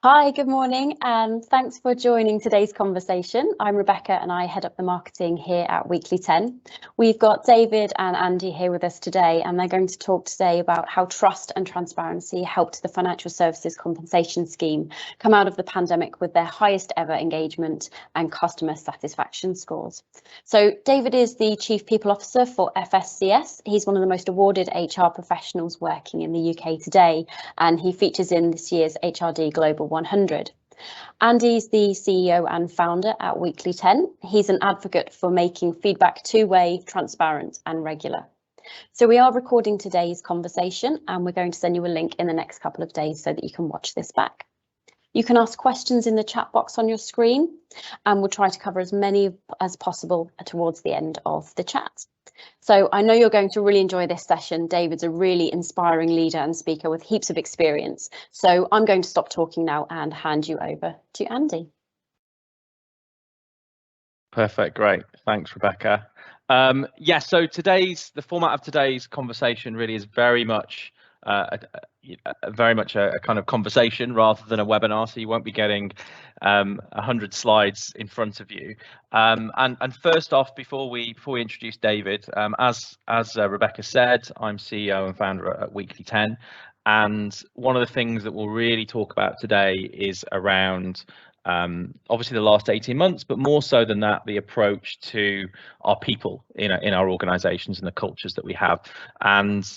Hi, good morning, and thanks for joining today's conversation. I'm Rebecca and I head up the marketing here at Weekly10. We've got David and Andy here with us today, and they're going to talk today about how trust and transparency helped the Financial Services Compensation Scheme come out of the pandemic with their highest ever engagement and customer satisfaction scores. So David is the Chief People Officer for FSCS. He's one of the most awarded HR professionals working in the UK today, and he features in this year's HRD Global 100. Andy's the CEO and founder at Weekly10. He's an advocate for making feedback two-way, transparent and regular. So we are recording today's conversation and we're going to send you a link in the next couple of days so that you can watch this back. You can ask questions in the chat box on your screen and we'll try to cover as many as possible towards the end of the chat. So I know you're going to really enjoy this session. David's a really inspiring leader and speaker with heaps of experience. So I'm going to stop talking now and hand you over to Andy. Perfect, great. Thanks, Rebecca. So the format of today's conversation really is very much a kind of conversation rather than a webinar, so you won't be getting 100 slides in front of you. And first off, before we introduce David, as Rebecca said, I'm CEO and founder at Weekly10, and one of the things that we'll really talk about today is around obviously the last 18 months, but more so than that, the approach to our people in our organizations and the cultures that we have. And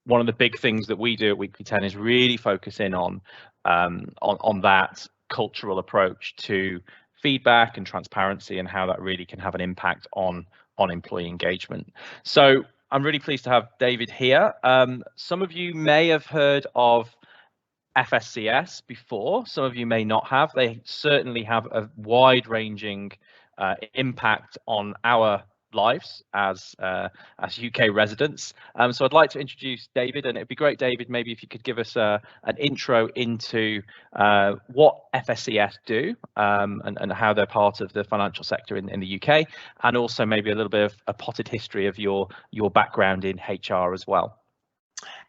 one of the big things that we do at Weekly10 is really focus in on that cultural approach to feedback and transparency and how that really can have an impact on employee engagement. So I'm really pleased to have David here. Some of you may have heard of FSCS before, some of you may not have. They certainly have a wide-ranging impact on our lives as UK residents. So I'd like to introduce David, and it'd be great, David, maybe if you could give us an intro into what FSCS do and how they're part of the financial sector in the UK, and also maybe a little bit of a potted history of your background in HR as well.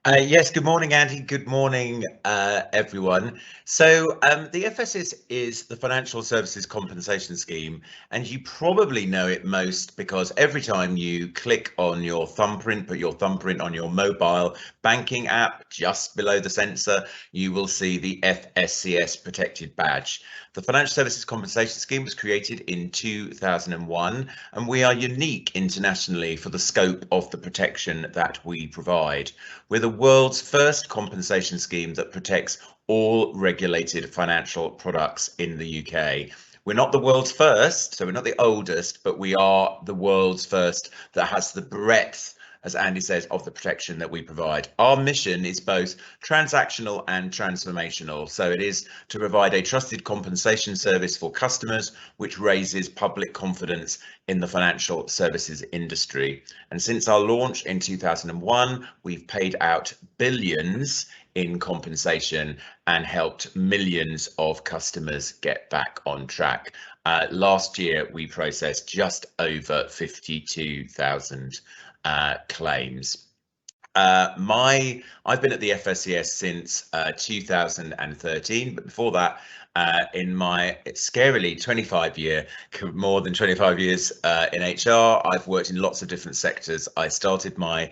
Yes, good morning, Andy. Good morning, everyone. So the FSCS is the Financial Services Compensation Scheme, and you probably know it most because every time you click on your thumbprint, put your thumbprint on your mobile banking app, just below the sensor, you will see the FSCS protected badge. The Financial Services Compensation Scheme was created in 2001, and we are unique internationally for the scope of the protection that we provide. We're the world's first compensation scheme that protects all regulated financial products in the UK. We're not the world's first, so we're not the oldest, but we are the world's first that has the breadth, as Andy says, of the protection that we provide. Our mission is both transactional and transformational. So it is to provide a trusted compensation service for customers, which raises public confidence in the financial services industry. And since our launch in 2001, we've paid out billions in compensation and helped millions of customers get back on track. Last year, we processed just over 52,000 claims. I've been at the FSCS since 2013, but before that, in my scarily more than 25 years in HR, I've worked in lots of different sectors. I started my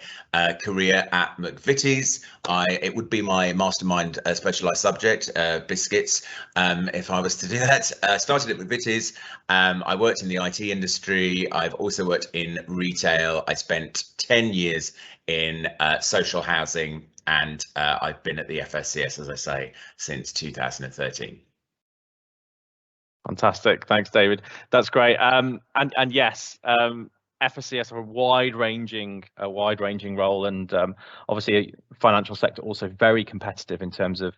career at McVitie's. It would be my mastermind specialised subject, biscuits, if I was to do that. I started at McVitie's. I worked in the IT industry. I've also worked in retail. I spent 10 years in social housing, and I've been at the FSCS, as I say, since 2013. Fantastic, thanks, David. That's great. And yes, FSCS have a wide-ranging role, and obviously, financial sector also very competitive in terms of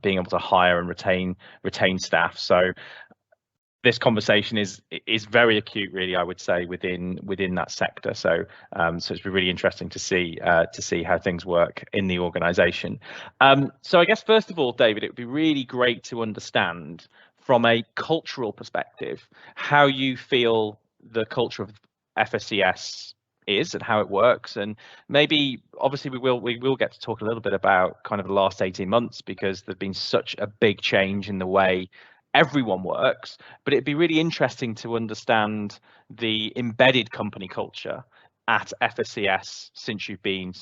being able to hire and retain staff. So this conversation is very acute, really, I would say, within that sector. So so it's really interesting to see how things work in the organisation. So I guess first of all, David, it would be really great to understand from a cultural perspective how you feel the culture of FSCS is and how it works, and maybe obviously we will get to talk a little bit about kind of the last 18 months, because there's been such a big change in the way everyone works. But it'd be really interesting to understand the embedded company culture at FSCS since you've been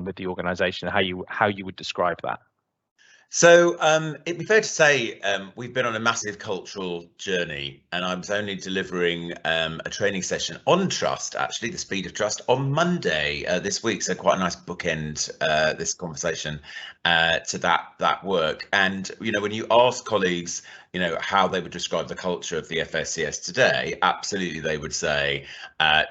with the organization, how you would describe that. So it'd be fair to say we've been on a massive cultural journey, and I was only delivering a training session on trust, actually, the speed of trust, on Monday this week. So quite a nice bookend, this conversation to that work. And, you know, when you ask colleagues, you know, how they would describe the culture of the FSCS today, absolutely they would say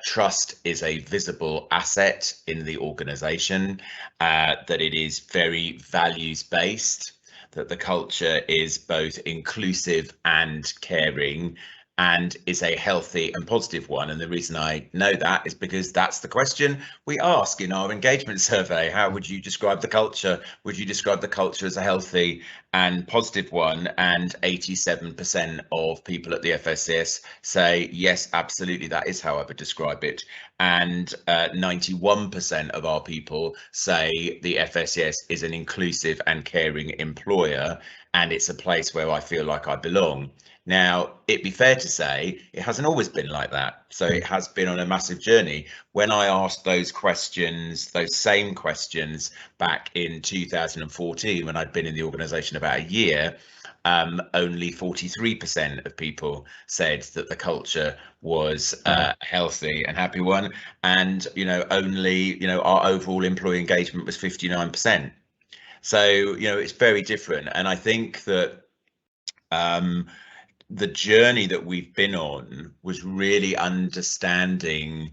trust is a visible asset in the organization, that it is very values based, that the culture is both inclusive and caring, and is a healthy and positive one. And the reason I know that is because that's the question we ask in our engagement survey. How would you describe the culture? Would you describe the culture as a healthy and positive one? And 87% of people at the FSCS say, yes, absolutely, that is how I would describe it. And 91% of our people say the FSCS is an inclusive and caring employer, and it's a place where I feel like I belong. Now, it'd be fair to say it hasn't always been like that. So it has been on a massive journey. When I asked those questions, those same questions back in 2014, when I'd been in the organisation about a year, only 43% of people said that the culture was a healthy and happy one. And, you know, only, you know, our overall employee engagement was 59%. So, you know, it's very different. And I think that the journey that we've been on was really understanding,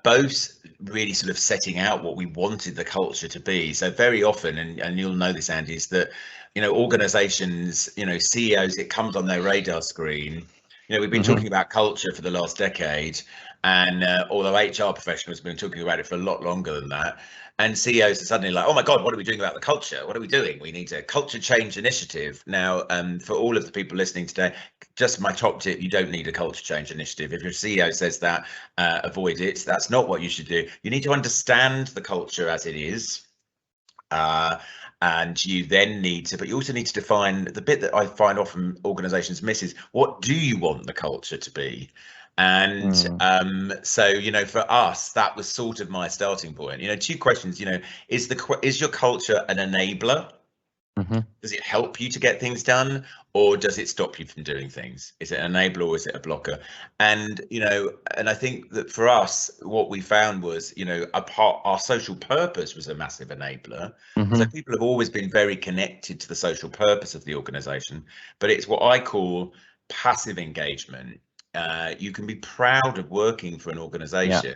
both really sort of setting out what we wanted the culture to be. So very often, and you'll know this, Andy, is that, you know, organizations, you know, CEOs, it comes on their radar screen. You know, we've been talking about culture for the last decade, and although HR professionals have been talking about it for a lot longer than that, and CEOs are suddenly like, oh my God, what are we doing about the culture? What are we doing? We need a culture change initiative. Now, for all of the people listening today, just my top tip, you don't need a culture change initiative. If your CEO says that, avoid it. That's not what you should do. You need to understand the culture as it is. And you then need to, but you also need to define the bit that I find often organizations miss is, what do you want the culture to be? And so, you know, for us, that was sort of my starting point. You know, two questions, you know, is your culture an enabler? Does it help you to get things done, or does it stop you from doing things? Is it an enabler or is it a blocker? And, you know, and I think that for us, what we found was, you know, our social purpose was a massive enabler. So people have always been very connected to the social purpose of the organization, but it's what I call passive engagement. You can be proud of working for an organization,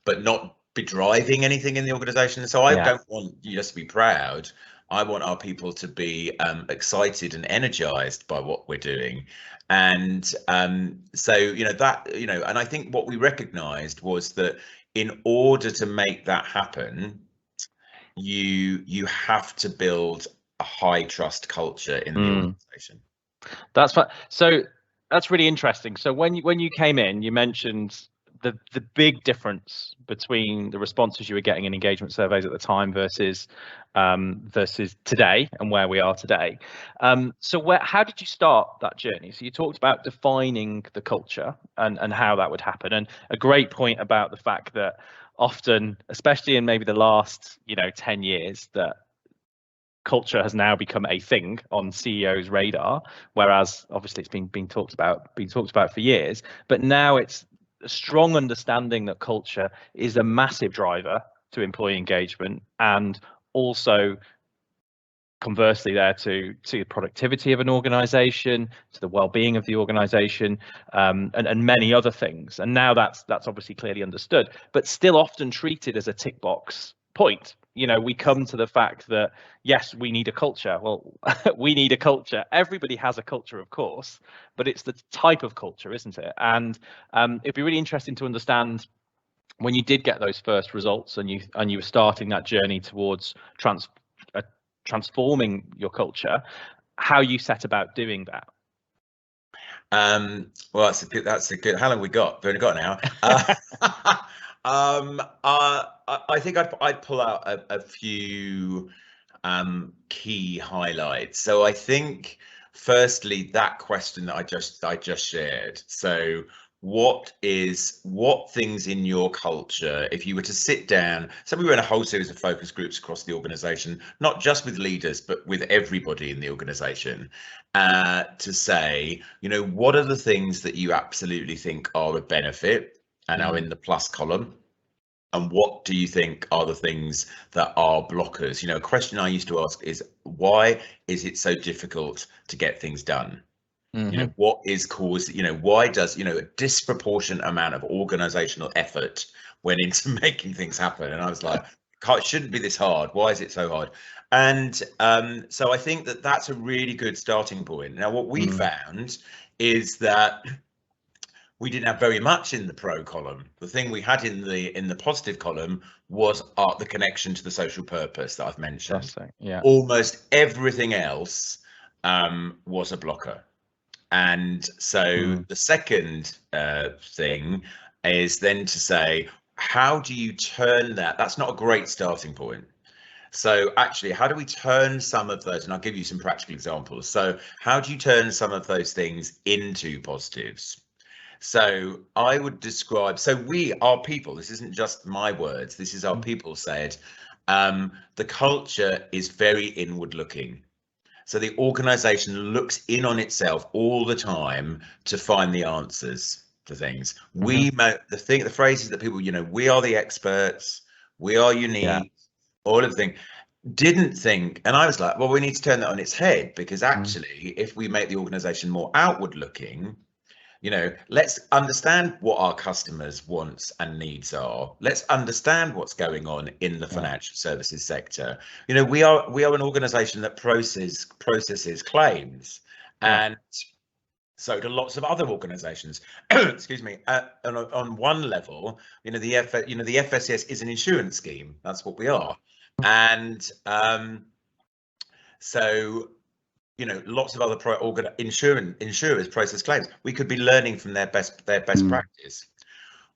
but not be driving anything in the organization. So I don't want you just to be proud. I want our people to be excited and energized by what we're doing. And so, you know, that, you know, and I think what we recognized was that in order to make that happen, you have to build a high trust culture in the organization. That's fine. So that's really interesting. So when you came in, you mentioned the big difference between the responses you were getting in engagement surveys at the time versus today and where we are today. So how did you start that journey? So you talked about defining the culture and how that would happen, and a great point about the fact that often, especially in maybe the last 10 years, that culture has now become a thing on CEOs' radar, whereas obviously it's been talked about for years. But now it's a strong understanding that culture is a massive driver to employee engagement, and also conversely there to the productivity of an organization, to the well-being of the organization, and many other things. And now that's obviously clearly understood, but still often treated as a tick box point. You know, we come to the fact that, yes, we need a culture. Well, we need a culture. Everybody has a culture, of course, but it's the type of culture, isn't it? And it'd be really interesting to understand, when you did get those first results and you were starting that journey towards transforming your culture, how you set about doing that. Well, that's a good. How long we got? We've only got an hour. I think I'd pull out a few key highlights. So I think, firstly, that question that I just shared. So what things in your culture, if you were to sit down, so we were in a whole series of focus groups across the organization, not just with leaders, but with everybody in the organization, to say, what are the things that you absolutely think are a benefit and are in the plus column? And what do you think are the things that are blockers? A question I used to ask is, why is it so difficult to get things done? What is caused, why does, a disproportionate amount of organizational effort went into making things happen? And I was like, it shouldn't be this hard. Why is it so hard? And so I think that that's a really good starting point. Now, what we found is that we didn't have very much in the pro column. The thing we had in the positive column was the connection to the social purpose that I've mentioned. Yeah. Almost everything else was a blocker. And so the second thing is then to say, how do you turn that? That's not a great starting point. So actually, how do we turn some of those? And I'll give you some practical examples. So how do you turn some of those things into positives? So I would describe, our people, this isn't just my words, this is our people said, the culture is very inward looking. So the organization looks in on itself all the time to find the answers to things. The phrases that people, we are the experts, we are unique, all of the things. Didn't think, and I was like, well, we need to turn that on its head, because actually, if we make the organization more outward looking, let's understand what our customers' wants and needs are. Let's understand what's going on in the financial services sector. We are an organization that processes claims, and so do lots of other organizations. Excuse me. On one level, the FSCS is an insurance scheme. That's what we are, and so. Lots of other insurers process claims. We could be learning from their best practice.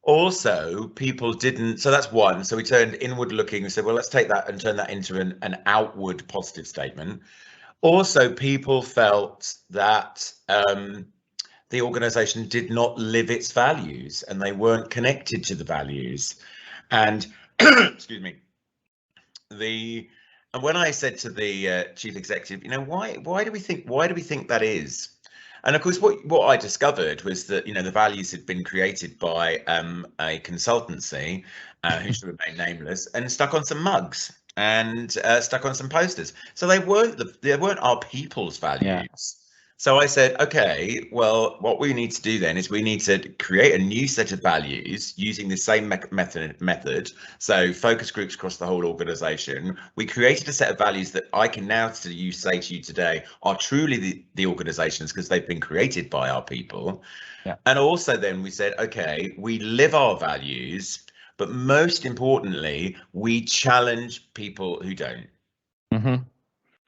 Also, people didn't. So that's one. So we turned inward looking. We said, well, let's take that and turn that into an outward positive statement. Also, people felt that the organization did not live its values, and they weren't connected to the values. And excuse me, and when I said to the chief executive, why do we think that is? And of course, what I discovered was that the values had been created by a consultancy who should remain nameless, and stuck on some mugs and stuck on some posters. So they weren't our people's values. Yeah. So I said, okay, well, what we need to do then is we need to create a new set of values using the same method. So focus groups across the whole organization. We created a set of values that I can now say to you today are truly the organizations, because they've been created by our people. Yeah. And also then we said, okay, we live our values, but most importantly, we challenge people who don't.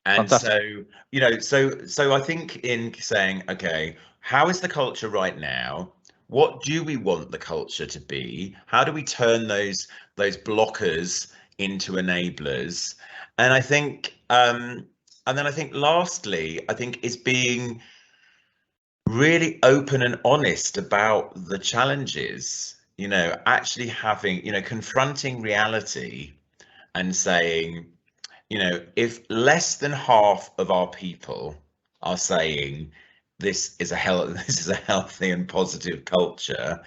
And fantastic. So I think in saying, okay, how is the culture right now? What do we want the culture to be? How do we turn those blockers into enablers? And I think, and then I think lastly, I think is being really open and honest about the challenges, actually having, confronting reality and saying, if less than half of our people are saying this is a healthy and positive culture,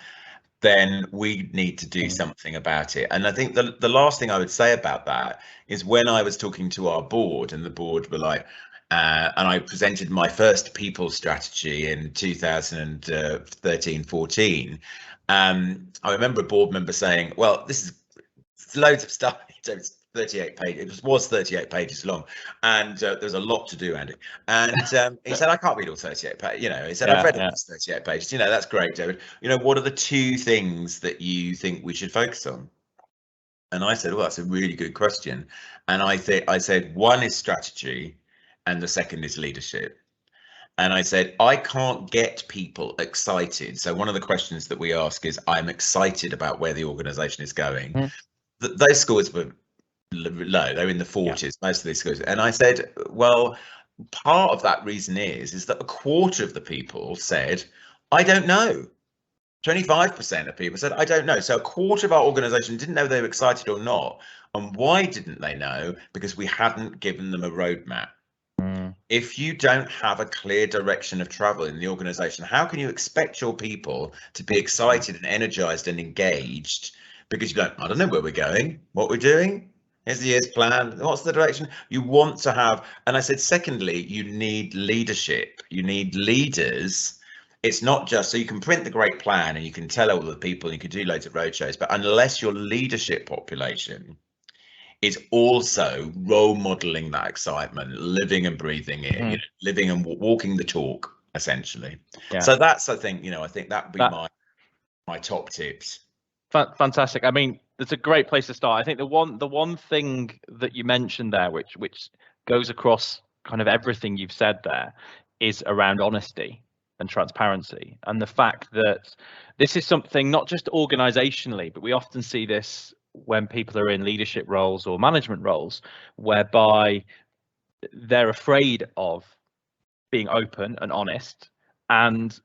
then we need to do something about it. And I think the last thing I would say about that is, when I was talking to our board, and the board were like, and I presented my first people strategy in 2013-14. I remember a board member saying, well, this is loads of stuff. It's 38 pages. It was 38 pages long, and there's a lot to do, Andy. And he said, I can't read all 38 pages. He said, I've read all 38 pages. That's great, David. What are the two things that you think we should focus on? And I said, well, that's a really good question. And I said, one is strategy, and the second is leadership. And I said, I can't get people excited. So one of the questions that we ask is, I'm excited about where the organization is going. Those scores were low. They're in the 40s, most of these scores. And I said, well, part of that reason is that a quarter of the people said, I don't know. 25% of people said, I don't know. So a quarter of our organization didn't know they were excited or not. And why didn't they know? Because we hadn't given them a roadmap. If you don't have a clear direction of travel in the organization, how can you expect your people to be excited and energized and engaged? Because you don't, I don't know where we're going, what we're doing. Here's the year's plan. What's the direction? You want to have, and I said, secondly, you need leadership. You need leaders. It's not just so you can print the great plan and you can tell all the people, and you can do loads of roadshows, but unless your leadership population is also role modeling that excitement, living and breathing it, you know, living and walking the talk, essentially. So that's, I think, I think that would be my top tips. Fantastic. I mean, it's a great place to start. I think the one thing that you mentioned there, which goes across kind of everything you've said there, is around honesty and transparency, and the fact that this is something not just organizationally, but we often see this when people are in leadership roles or management roles, whereby they're afraid of being open and honest, and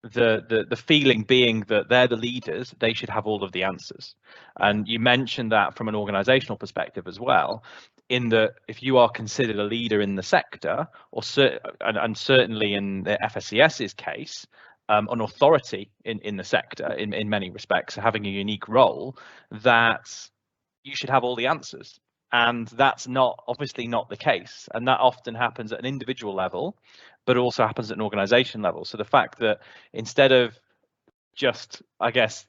the feeling being that they're the leaders, they should have all of the answers. And you mentioned that from an organizational perspective as well, in that if you are considered a leader in the sector, or and certainly in the FSCS's case, an authority in the sector in many respects, having a unique role, that you should have all the answers. And that's obviously not the case. And that often happens at an individual level, but also happens at an organization level. So the fact that instead of just, I guess,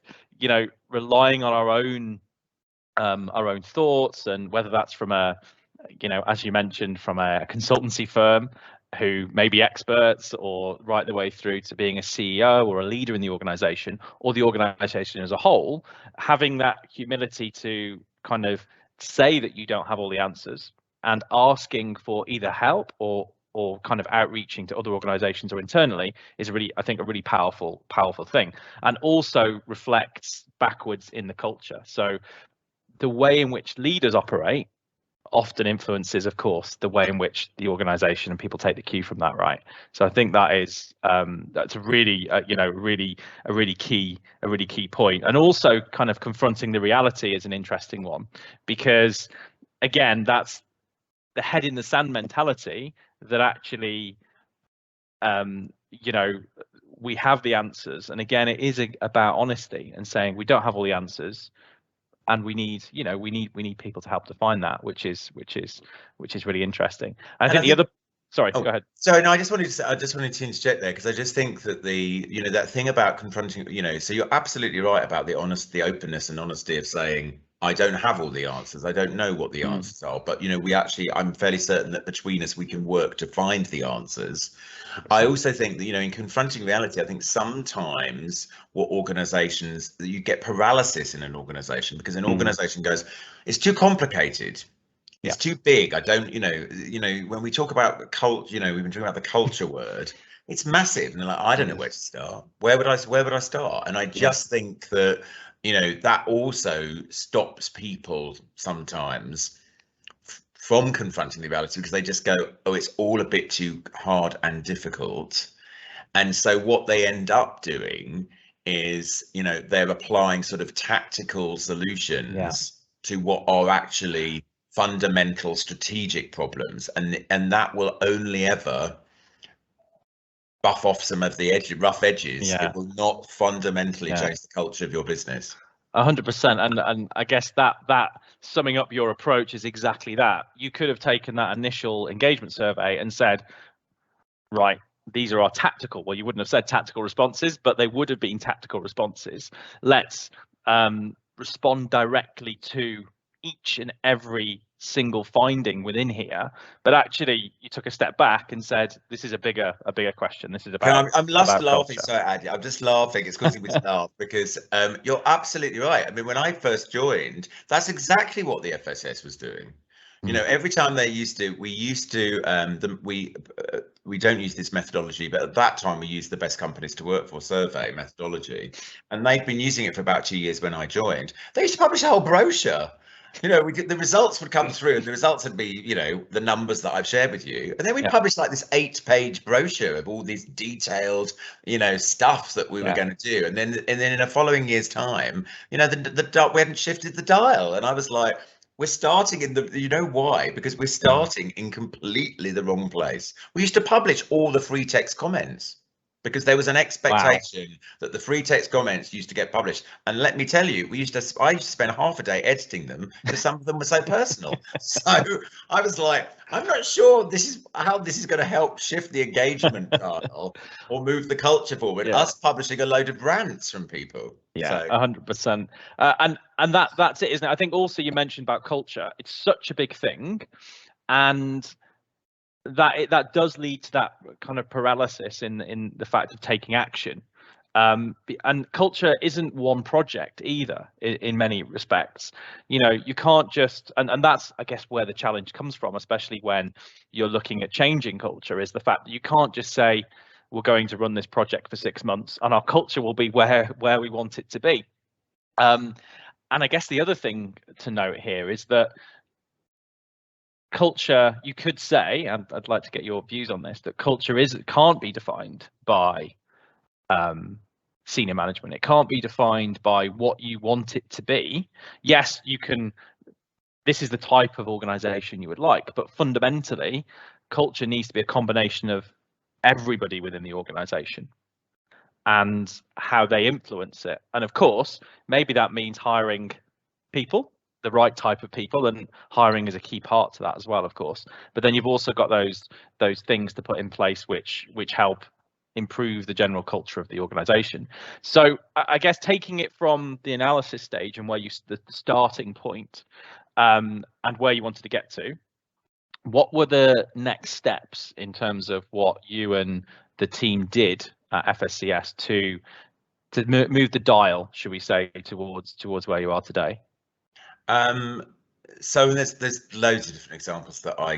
relying on our own thoughts, and whether that's from as you mentioned, from a consultancy firm who may be experts, or right the way through to being a CEO or a leader in the organization, or the organization as a whole, having that humility to kind of say that you don't have all the answers, and asking for either help or kind of outreaching to other organizations or internally is I think a really powerful thing, and also reflects backwards in the culture. So the way in which leaders operate often influences, of course, the way in which the organization and people take the cue from that, right? So I think that is that's a really really key point. And also kind of confronting the reality is an interesting one, because again, that's the head in the sand mentality, that actually we have the answers. And again, it is about honesty and saying we don't have all the answers, and we need people to help to find that, which is really interesting. I think the other, sorry, go ahead. So no, I just wanted to interject there, because I just think that that thing about confronting, so you're absolutely right about the openness and honesty of saying, I don't have all the answers. I don't know what the answers are, but I'm fairly certain that between us we can work to find the answers. I also think that in confronting reality, I think sometimes you get paralysis in an organization, because an organization goes, it's too complicated. It's too big. I don't, when we talk about culture, we've been talking about the culture word. It's massive, and they're like, I don't know where to start. Where would I start? And I just think that that also stops people sometimes from confronting the reality, because they just go, oh, it's all a bit too hard and difficult. And so what they end up doing is, they're applying sort of tactical solutions to what are actually fundamental strategic problems, and that will only ever buff off some of the rough edges. It will not fundamentally change the culture of your business. 100%. And I guess that summing up your approach is exactly that. You could have taken that initial engagement survey and said, right, these are our tactical, well, you wouldn't have said tactical responses, but they would have been tactical responses. Let's respond directly to each and every single finding within here. But actually you took a step back and said, this is a bigger question. This is about, I'm laughing. Sorry, Andy, I'm just laughing. It's causing me to laugh, because you're absolutely right. I mean, when I first joined, that's exactly what the FSS was doing. Every time we used to we don't use this methodology, but at that time we used the best companies to work for survey methodology, and they've been using it for about 2 years when I joined. They used to publish a whole brochure. You know, the results would come through, and the results would be, you know, the numbers that I've shared with you, and then we published like this 8-page brochure of all these detailed, you know, stuff that we were going to do, and then in a following year's time, you know, we hadn't shifted the dial, and I was like, we're starting in the, you know why? Because we're starting in completely the wrong place. We used to publish all the free text comments because there was an expectation that the free text comments used to get published. And let me tell you, I used to spend half a day editing them because some of them were so personal. So I was like, I'm not sure this is how this is going to help shift the engagement dial or move the culture forward. Us publishing a load of rants from people. Yeah, 100%. And that's it, isn't it? I think also you mentioned about culture. It's such a big thing, and that does lead to that kind of paralysis in the fact of taking action. And culture isn't one project either in many respects. You know, you can't just, and that's, I guess, where the challenge comes from, especially when you're looking at changing culture, is the fact that you can't just say, we're going to run this project for 6 months and our culture will be where we want it to be. And I guess the other thing to note here is that culture, you could say, and I'd like to get your views on this, that culture can't be defined by senior management. It can't be defined by what you want it to be. Yes, you can, this is the type of organization you would like, but fundamentally, culture needs to be a combination of everybody within the organization and how they influence it. And of course, maybe that means hiring people, the right type of people, and hiring is a key part to that as well, of course. But then you've also got those things to put in place which help improve the general culture of the organization. So I guess taking it from the analysis stage and where the starting point, and where you wanted to get to, what were the next steps in terms of what you and the team did at FSCS to move the dial, should we say, towards where you are today? So there's loads of different examples that I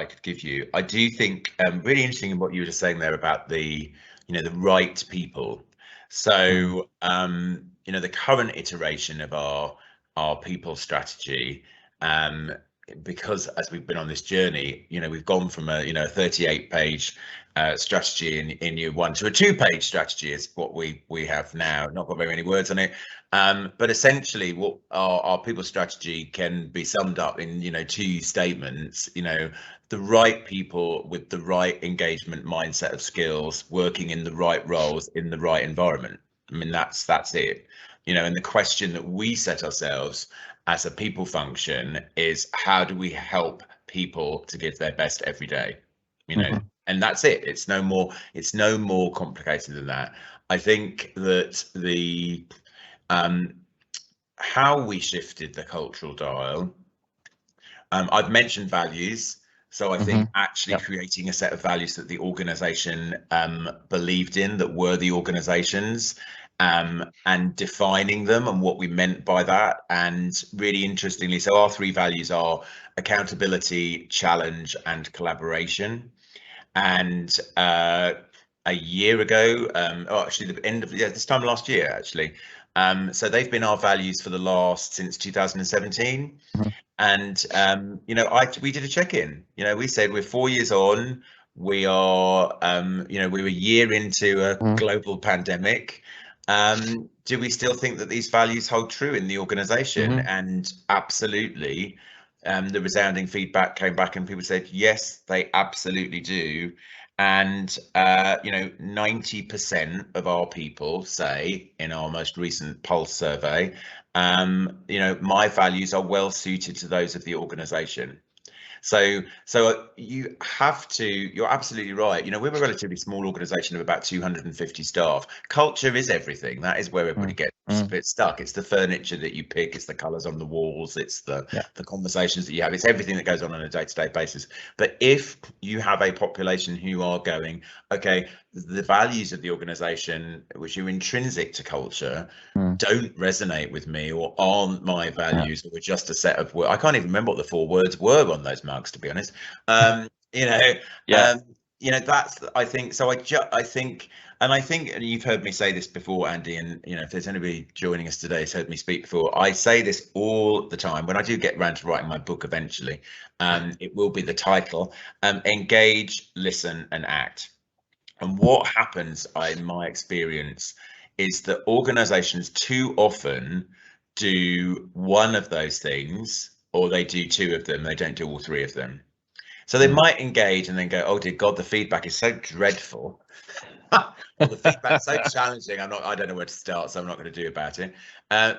could give you. I do think really interesting in what you were just saying there about the, you know, the right people. So you know, the current iteration of our people strategy, because as we've been on this journey, you know, we've gone from a 38-page strategy in year one to a 2-page strategy is what we have now. Not got very many words on it, but essentially what our people strategy can be summed up in, you know, 2 statements. You know, the right people with the right engagement mindset of skills, working in the right roles in the right environment. I mean, that's it. You know, and the question that we set ourselves as a people function is, how do we help people to give their best every day? You know, and that's it. It's no more complicated than that. I think that the how we shifted the cultural dial, I've mentioned values. So I think actually creating a set of values that the organization believed in, that were the organization's, and defining them and what we meant by that. And really interestingly, so our 3 values are accountability, challenge, and collaboration. And a year ago, actually the end of this time last year, actually. So they've been our values for since 2017. And you know, we did a check-in. You know, we said we're 4 years on. We are, you know, we were a year into a global pandemic. Do we still think that these values hold true in the organization? And absolutely. The resounding feedback came back and people said, yes, they absolutely do. And, you know, 90% of our people say in our most recent pulse survey, you know, my values are well suited to those of the organization. So you have to, you're absolutely right. You know, we're a relatively small organization of about 250 staff. Culture is everything. That is where everybody gets a bit stuck. It's the furniture that you pick, it's the colors on the walls, it's the conversations that you have, it's everything that goes on a day-to-day basis. But if you have a population who are going, okay, the values of the organization, which are intrinsic to culture, don't resonate with me, or aren't my values, or just a set of words. I can't even remember what the 4 words were on those mugs, to be honest. You know, that's, I think, so I think, and you've heard me say this before, Andy, and if there's anybody joining us today who's heard me speak before, I say this all the time. When I do get around to writing my book eventually, it will be the title, Engage, Listen and Act. And what happens, in my experience, is that organizations too often do one of those things, or they do two of them, they don't do all three of them. So they might engage and then go, oh dear God, the feedback is so dreadful. Or the feedback's so challenging, I don't know where to start, so I'm not going to do about it.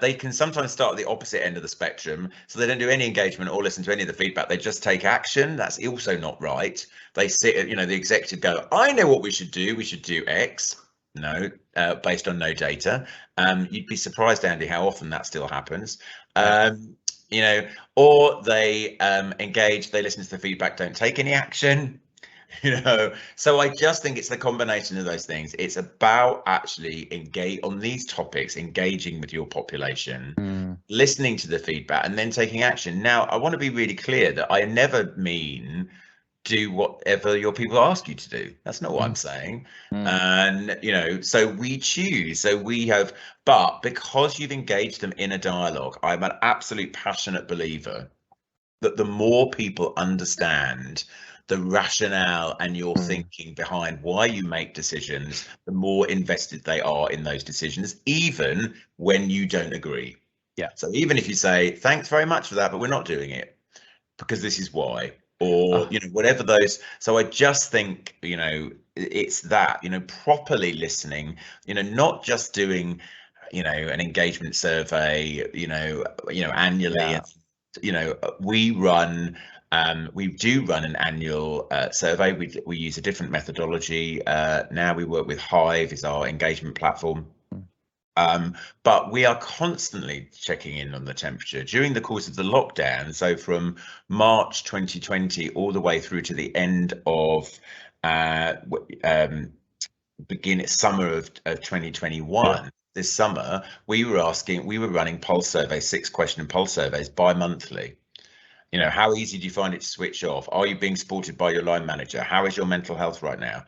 They can sometimes start at the opposite end of the spectrum, so they don't do any engagement or listen to any of the feedback. They just take action. That's also not right. They sit, the executive go, I know what we should do. We should do X. No, based on no data. You'd be surprised, Andy, how often that still happens. Or they engage, they listen to the feedback, don't take any action. So I just think it's the combination of those things. It's about actually engage on these topics, engaging with your population, listening to the feedback, and then taking action. Now, I want to be really clear that I never mean do whatever your people ask you to do. That's not what I'm saying. And so we choose. So we have, but because you've engaged them in a dialogue, I'm an absolute passionate believer that the more people understand the rationale and your thinking behind why you make decisions, the more invested they are in those decisions, even when you don't agree. Yeah. So even if you say, thanks very much for that, but we're not doing it because this is why, or, whatever those. So I just think, it's that, properly listening, not just doing, an engagement survey, annually. Yeah. We do run an annual survey. We use a different methodology. Now we work with Hive, is our engagement platform. But we are constantly checking in on the temperature during the course of the lockdown. So from March 2020 all the way through to the end of summer of 2021. This summer, we were running pulse surveys, 6-question pulse surveys bi-monthly. How easy do you find it to switch off? Are you being supported by your line manager? How is your mental health right now?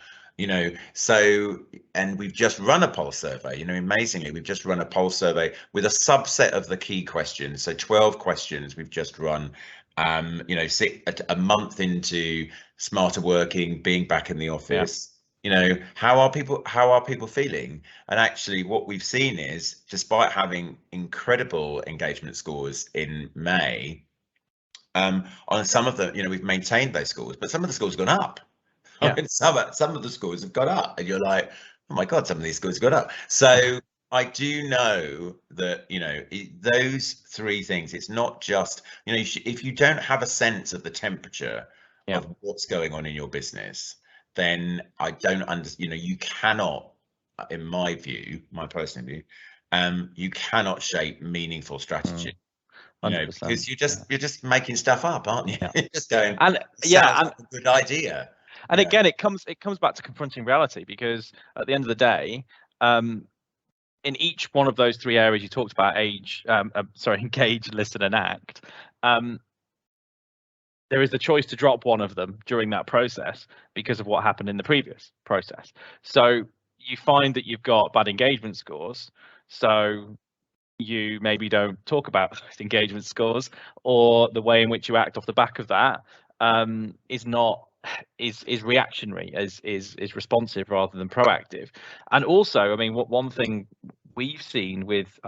So, and we've just run a pulse survey, amazingly, we've just run a pulse survey with a subset of the key questions. So 12 questions we've just run, a month into smarter working, being back in the office. Yeah. How are people feeling? And actually what we've seen is, despite having incredible engagement scores in May, on some of them, we've maintained those scores, but some of the scores have gone up. Yeah. I mean, some of the scores have gone up, and you're like, oh my God, some of these scores have gone up. So I do know that, those three things, it's not just, if you don't have a sense of the temperature of what's going on in your business, then I don't understand, you cannot, in my view, my personal view, you cannot shape meaningful strategy. Because you're just making stuff up, aren't you? Yeah. Just going, and like a good idea. And again, it comes back to confronting reality, because at the end of the day, in each one of those three areas you talked about, engage, listen, and act, there is the choice to drop one of them during that process because of what happened in the previous process. So you find that you've got bad engagement scores, so you maybe don't talk about engagement scores, or the way in which you act off the back of that is reactionary, is responsive rather than proactive. And also, I mean, one thing we've seen with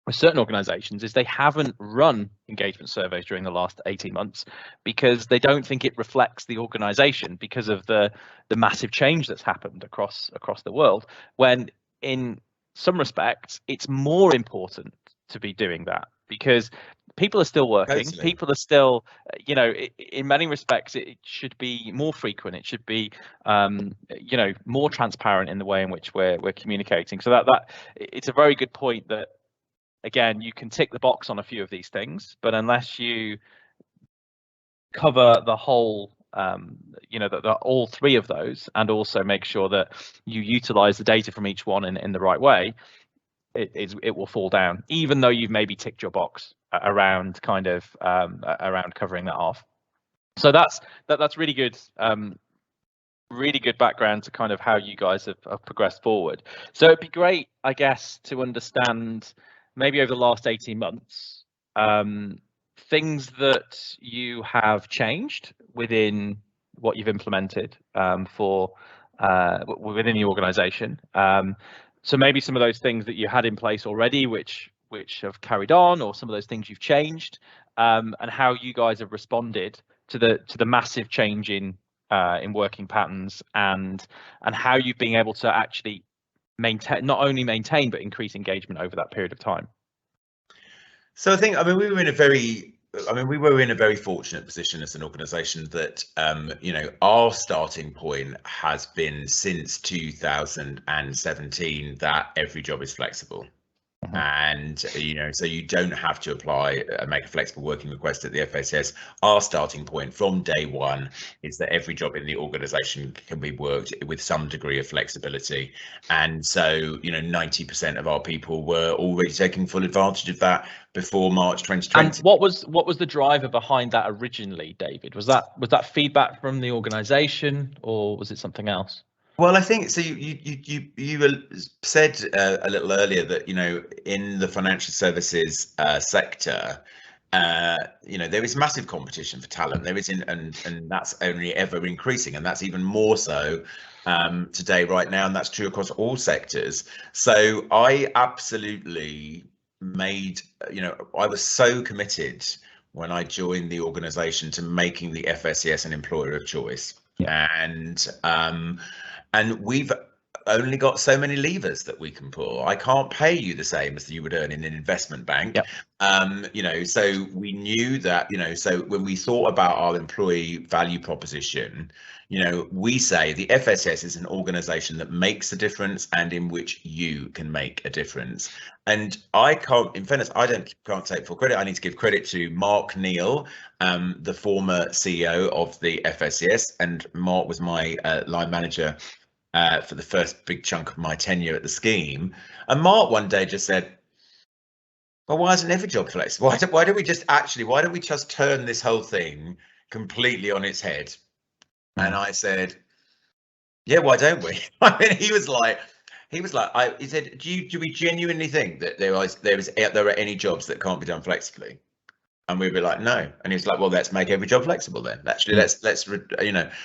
certain organizations is they haven't run engagement surveys during the last 18 months because they don't think it reflects the organization because of the massive change that's happened across the world, when in some respects it's more important to be doing that, because people are still working. Totally. People are still, in many respects, it should be more frequent. It should be, more transparent in the way in which we're communicating. So that it's a very good point that, again, you can tick the box on a few of these things, but unless you cover the whole, all three of those, and also make sure that you utilize the data from each one in the right way, it will fall down, even though you've maybe ticked your box around around covering that off. So that's really good really good background to kind of how you guys have progressed forward. So it'd be great, I guess, to understand maybe over the last 18 months, things that you have changed within what you've implemented within the organization. So maybe some of those things that you had in place already, which have carried on, or some of those things you've changed, and how you guys have responded to the massive change in working patterns, and how you've been able to actually not only maintain but increase engagement over that period of time. So I think, we were in a very fortunate position as an organisation that, our starting point has been since 2017 that every job is flexible. And so you don't have to apply make a flexible working request at the FSCS. Our starting point from day one is that every job in the organisation can be worked with some degree of flexibility, and so 90% of our people were already taking full advantage of that before March 2020. And what was the driver behind that originally, David? Was that feedback from the organisation, or was it something else? Well, I think so. You said a little earlier that in the financial services sector, there is massive competition for talent. There is, and that's only ever increasing, and that's even more so today, right now, and that's true across all sectors. So I absolutely I was so committed when I joined the organisation to making the FSCS an employer of choice, and we've only got so many levers that we can pull. I can't pay you the same as you would earn in an investment bank. So we knew that, so when we thought about our employee value proposition, we say the FSCS is an organization that makes a difference and in which you can make a difference. And I can't, in fairness, can't take full credit. I need to give credit to Mark Neal, the former CEO of the FSCS, and Mark was my line manager for the first big chunk of my tenure at the scheme. And Mark one day just said, well, why isn't every job flexible? Why don't we just turn this whole thing completely on its head? And I said, yeah, why don't we? He said, do we genuinely think that there are any jobs that can't be done flexibly? And we'd be like, no. And he's like, well, let's make every job flexible then. Actually, let's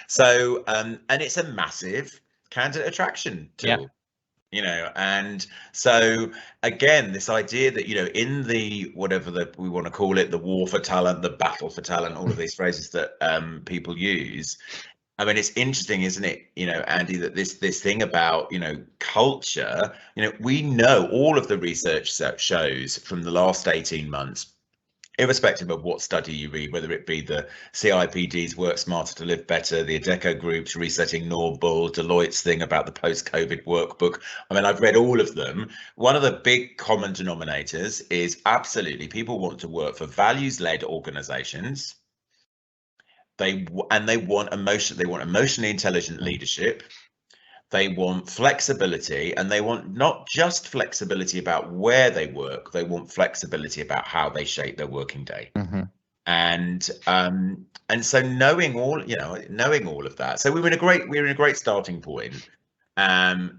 So and it's a massive candidate attraction tool. And so again, this idea that in the whatever we want to call it, the war for talent, the battle for talent, all of these phrases that people use. It's interesting, isn't it, Andy, that this thing about culture, we know all of the research shows from the last 18 months, irrespective of what study you read, whether it be the CIPD's Work Smarter to Live Better, the Adecco Group's Resetting Normal, Deloitte's thing about the post-COVID workbook. I've read all of them. One of the big common denominators is absolutely people want to work for values-led organizations. They want emotionally intelligent leadership. They want flexibility, and they want not just flexibility about where they work, they want flexibility about how they shape their working day. And so knowing all of that, so we were in a great starting point,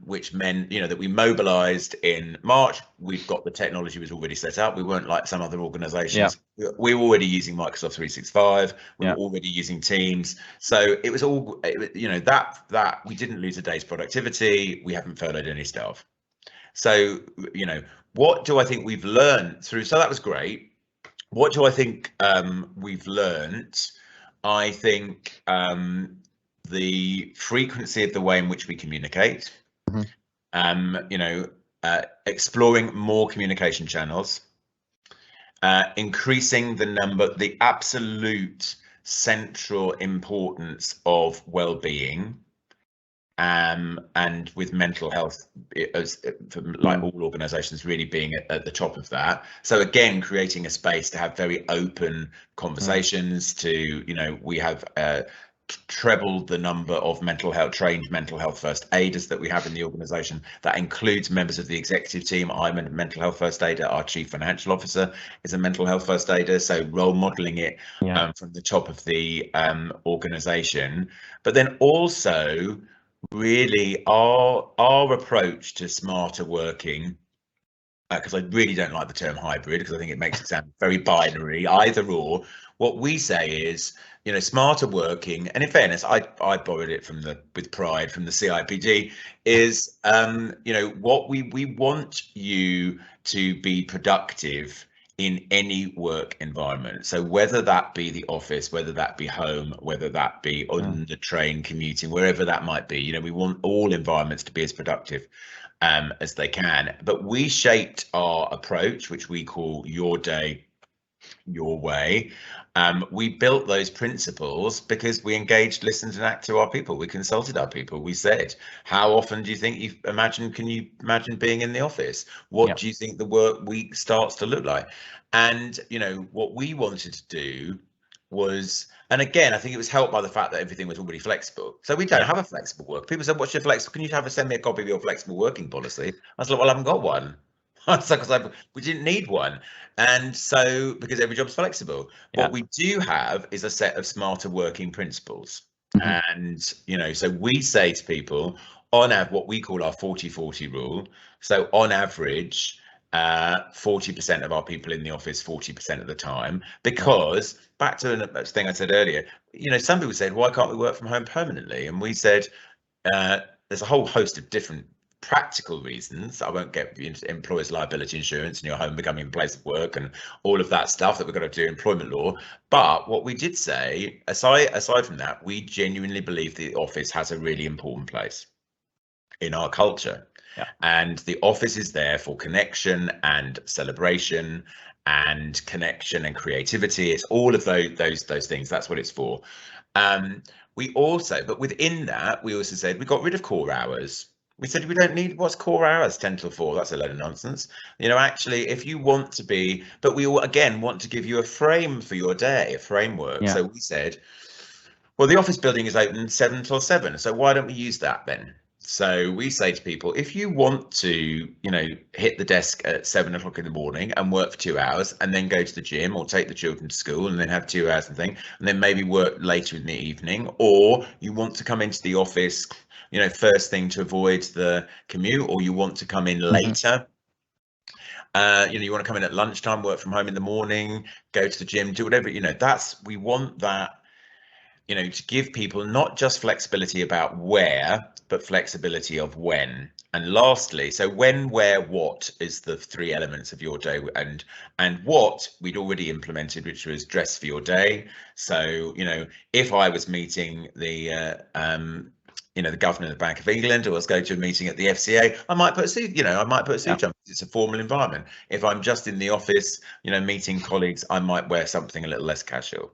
which meant that we mobilized in March. We've got the technology was already set up. We weren't like some other organizations. We were already using Microsoft 365. We were already using Teams. So it was all that we didn't lose a day's productivity. We haven't furloughed any staff. So what do I think we've learned through? So that was great. What do I think we've learned? I think the frequency of the way in which we communicate, exploring more communication channels, increasing the absolute central importance of well-being, and with mental health like all organizations really being at the top of that. So again, creating a space to have very open conversations, to we have trebled the number of trained mental health first aiders that we have in the organisation. That includes members of the executive team. I'm a mental health first aider. Our chief financial officer is a mental health first aider. So role modelling it from the top of the organisation. But then also really our approach to smarter working, because I really don't like the term hybrid, because I think it makes it sound very binary, either or. What we say is, smarter working, and in fairness, I borrowed it with pride from the CIPD, is, what we want you to be productive in any work environment. So whether that be the office, whether that be home, whether that be on the train commuting, wherever that might be, we want all environments to be as productive as they can. But we shaped our approach, which we call Your Day, Your Way. We built those principles because we engaged, listened and acted to our people. We consulted our people. We said, how often do you think can you imagine being in the office? What do you think the work week starts to look like? And, what we wanted to do was, and again, I think it was helped by the fact that everything was already flexible. So we don't have a flexible work. People said, what's your flexible? Can you send me a copy of your flexible working policy? I was like, well, I haven't got one. So we didn't need one. And so, because every job's flexible, what we do have is a set of smarter working principles. And, so we say to people on what we call our 40-40 rule. So on average, 40% of our people in the office 40% of the time, because back to a thing I said earlier, some people said, why can't we work from home permanently? And we said, there's a whole host of different practical reasons. I won't get into employers' liability insurance and your home becoming a place of work and all of that stuff that we've got to do employment law. But what we did say, aside from that, we genuinely believe the office has a really important place in our culture. And the office is there for connection and celebration and connection and creativity. It's all of those things. That's what it's for. We also, but within that, we also said we got rid of core hours. We said we don't need, what's core hours, 10 till 4, that's a load of nonsense. Actually, if you want to be, but we all again want to give you a frame for your day, a framework. So we said, well, the office building is open 7 till 7, so why don't we use that then? So we say to people, if you want to, hit the desk at 7 o'clock in the morning and work for 2 hours and then go to the gym or take the children to school and then have 2 hours and then maybe work later in the evening, or you want to come into the office, first thing to avoid the commute, or you want to come in later, you want to come in at lunchtime, work from home in the morning, go to the gym, do whatever, we want that, to give people not just flexibility about where, but flexibility of when. And lastly, so when, where, what is the 3 elements of your day, and what we'd already implemented, which was dress for your day. So, if I was meeting the governor of the Bank of England, or I was going to a meeting at the FCA, I might put a suit, I might put a suit on. It's a formal environment. If I'm just in the office, meeting colleagues, I might wear something a little less casual.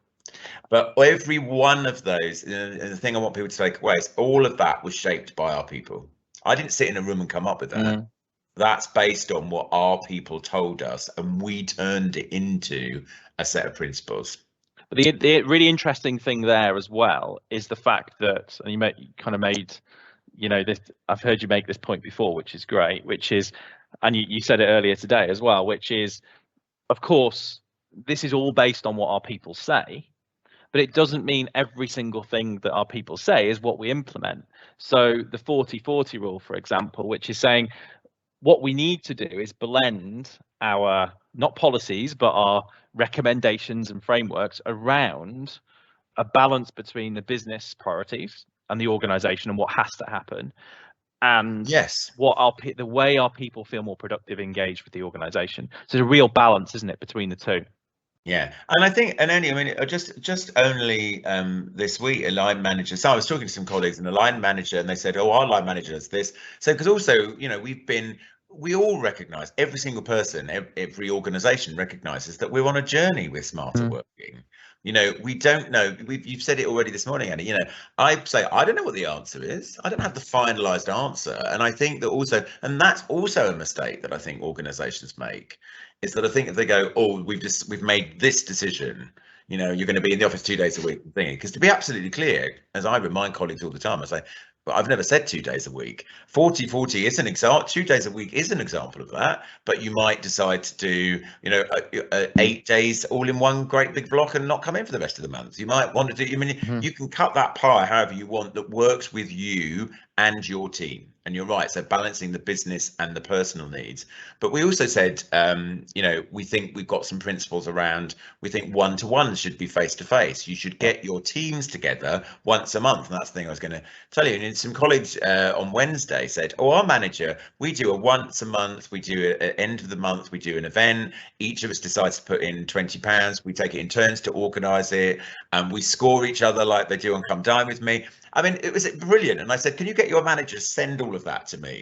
But every one of those, and the thing I want people to take away is all of that was shaped by our people. I didn't sit in a room and come up with that. That's based on what our people told us, and we turned it into a set of principles. But the really interesting thing there as well is the fact that, and this, I've heard you make this point before, which is great, which is, and you said it earlier today as well, which is, of course, this is all based on what our people say, but it doesn't mean every single thing that our people say is what we implement. So the 40-40 rule, for example, which is saying what we need to do is blend our, not policies, but our recommendations and frameworks around a balance between the business priorities and the organization and what has to happen, and the way our people feel more productive, engaged with the organization. So there's a real balance, isn't it, between the two? Yeah, and I think, and Andy, I mean, just only this week, a line manager. So I was talking to some colleagues and a line manager, and they said, "Oh, our line manager does this." So because also, we all recognise, every single person, every organisation recognises that we're on a journey with smarter working. We don't know. You've said it already this morning, Andy. I say I don't know what the answer is. I don't have the finalised answer, and I think that also, and that's also a mistake that I think organisations make. Is that I think if they go, oh, we've made this decision, you know, you're going to be in the office 2 days a week thingy. Because to be absolutely clear, as I remind colleagues all the time, I say, but I've never said 2 days a week. 40-40 is an example. 2 days a week is an example of that. But you might decide to do, you know, 8 days all in one great big block and not come in for the rest of the month. You might want to do, I mean, you can cut that pie however you want that works with you and your team. And you're right, so balancing the business and the personal needs. But we also said, you know, we think we've got some principles around, we think one-to-one should be face-to-face. You should get your teams together once a month. And that's the thing I was going to tell you. And some colleagues on Wednesday said, oh, our manager, we do a once a month, we do at end of the month, we do an event. Each of us decides to put in £20. We take it in turns to organise it. And we score each other like they do on Come Dine With Me. I mean, it was brilliant. And I said, can you get your manager to send all of that to me?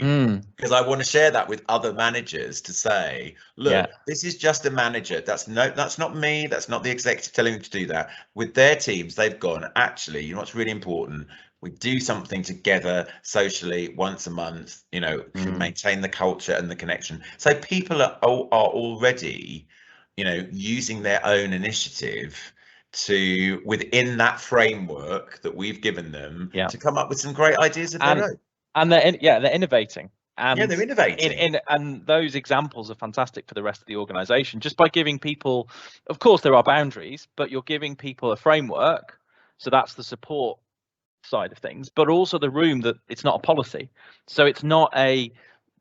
Because I want to share that with other managers to say, look, this is just a manager. That's not me. That's not the executive telling them to do that. With their teams, they've gone, actually, you know what's really important? We do something together socially once a month, you know, to maintain the culture and the connection. So people are already, you know, using their own initiative to within that framework that we've given them to come up with some great ideas of their own. And they're innovating. And they're innovating. And those examples are fantastic for the rest of the organization, just by giving people, of course there are boundaries, but you're giving people a framework. So that's the support side of things, but also the room that it's not a policy. So it's not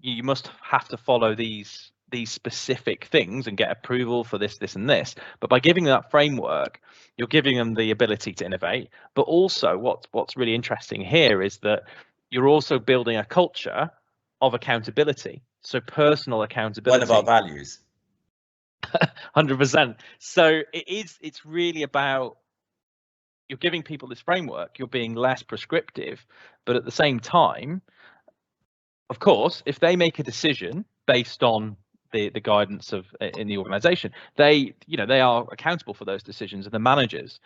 you must have to follow these specific things and get approval for this, and this. But by giving that framework, you're giving them the ability to innovate. But also what's really interesting here is that you're also building a culture of accountability. So personal accountability. One of our values. 100%. So it's really about, you're giving people this framework, you're being less prescriptive, but at the same time, of course, if they make a decision based on the guidance of in the organization, they are accountable for those decisions, and the managers.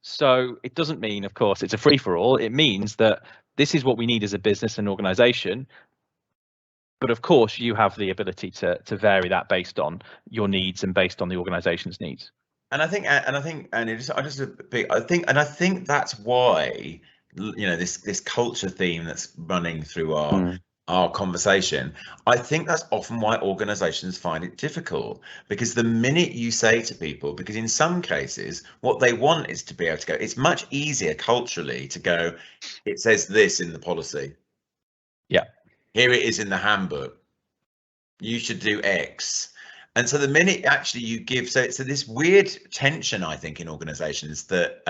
So it doesn't mean, of course, it's a free-for-all. It means that this is what we need as a business and organization. But of course, you have the ability to vary that based on your needs and based on the organization's needs. And I think that's why, you know, this culture theme that's running through our conversation. I think that's often why organizations find it difficult, because the minute you say to people, because in some cases what they want is to be able to go, it's much easier culturally to go, it says this in the policy, here it is in the handbook, you should do X. And so the minute actually you give, so this weird tension, I think, in organizations that,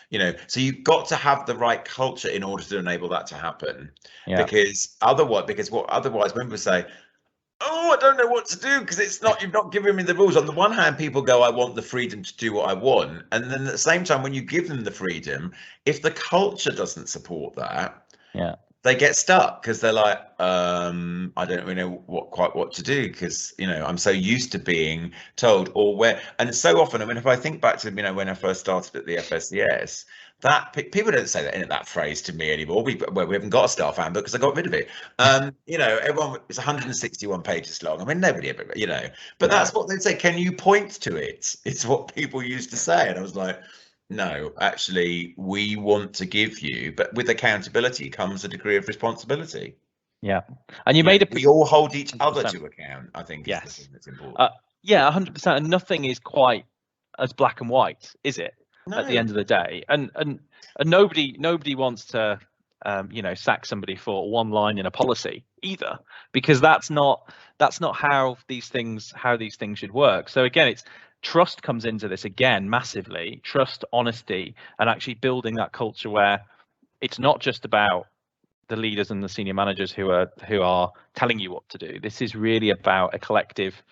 you know, so you've got to have the right culture in order to enable that to happen. Because otherwise when we say, oh, I don't know what to do, because you've not given me the rules. On the one hand, people go, I want the freedom to do what I want. And then at the same time, when you give them the freedom, if the culture doesn't support that, they get stuck, because they're like, I don't really know what to do, because, you know, I'm so used to being told, or where. And so often, I mean, if I think back to, you know, when I first started at the FSCS, that people don't say that phrase to me anymore. We haven't got a staff handbook because I got rid of it. You know, everyone, it's 161 pages long. I mean, nobody ever, you know, but that's what they'd say. Can you point to it? It's what people used to say. And I was like, no, actually, we want to give you, but with accountability comes a degree of responsibility. And you made we all hold each other to account, I think. Is the thing that's important. 100%. And nothing is quite as black and white, is it? No. At the end of the day, and nobody wants to you know, sack somebody for one line in a policy either, because that's not how these things should work. So again, it's trust comes into this again massively. Trust, honesty, and actually building that culture where it's not just about the leaders and the senior managers who are telling you what to do. This is really about a collective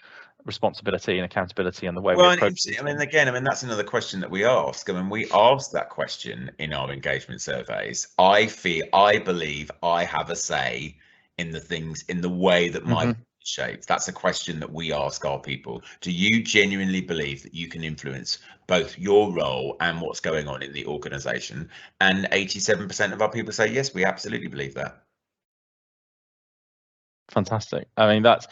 responsibility and accountability and the way we approach it. I mean, that's another question that we ask. I mean, we ask that question in our engagement surveys. I believe I have a say in the things, in the way that my shapes. That's a question that we ask our people. Do you genuinely believe that you can influence both your role and what's going on in the organization? And 87% of our people say, yes, we absolutely believe that. Fantastic. I mean, that's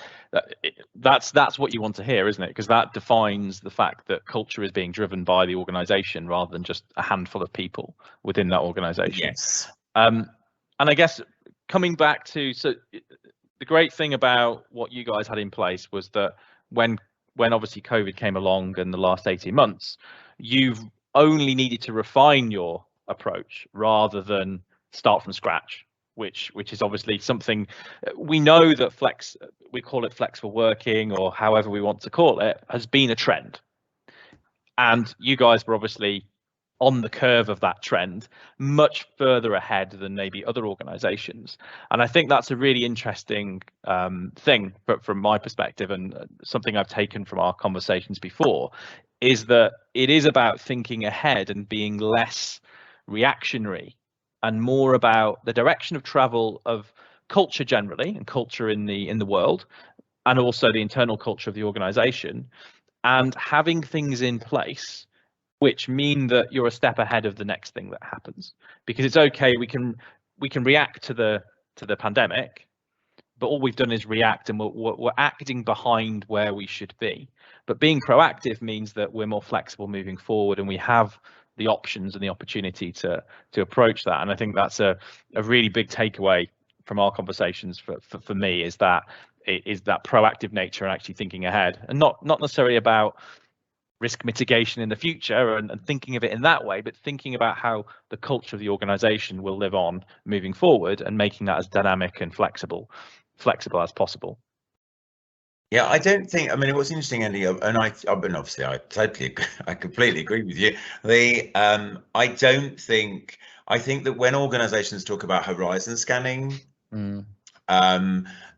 what you want to hear, isn't it? Because that defines the fact that culture is being driven by the organization rather than just a handful of people within that organization. Yes. And I guess coming back to, so the great thing about what you guys had in place was that when obviously COVID came along in the last 18 months, you've only needed to refine your approach rather than start from scratch, which is obviously something we know that we call it flexible working, or however we want to call it, has been a trend. And you guys were obviously on the curve of that trend, much further ahead than maybe other organizations. And I think that's a really interesting thing from my perspective, and something I've taken from our conversations before, is that it is about thinking ahead and being less reactionary and more about the direction of travel of culture generally, and culture in the world, and also the internal culture of the organization, and having things in place which mean that you're a step ahead of the next thing that happens. Because it's okay, we can react to the pandemic, but all we've done is react, and we're acting behind where we should be. But being proactive means that we're more flexible moving forward, and we have the options and the opportunity to approach that. And I think that's a really big takeaway from our conversations for me, is that proactive nature and actually thinking ahead, and not necessarily about risk mitigation in the future and thinking of it in that way, but thinking about how the culture of the organization will live on moving forward, and making that as dynamic and flexible as possible. Yeah, I don't think, I mean, it was interesting, Andy, and I mean, obviously I completely agree with you. I think that when organizations talk about horizon scanning,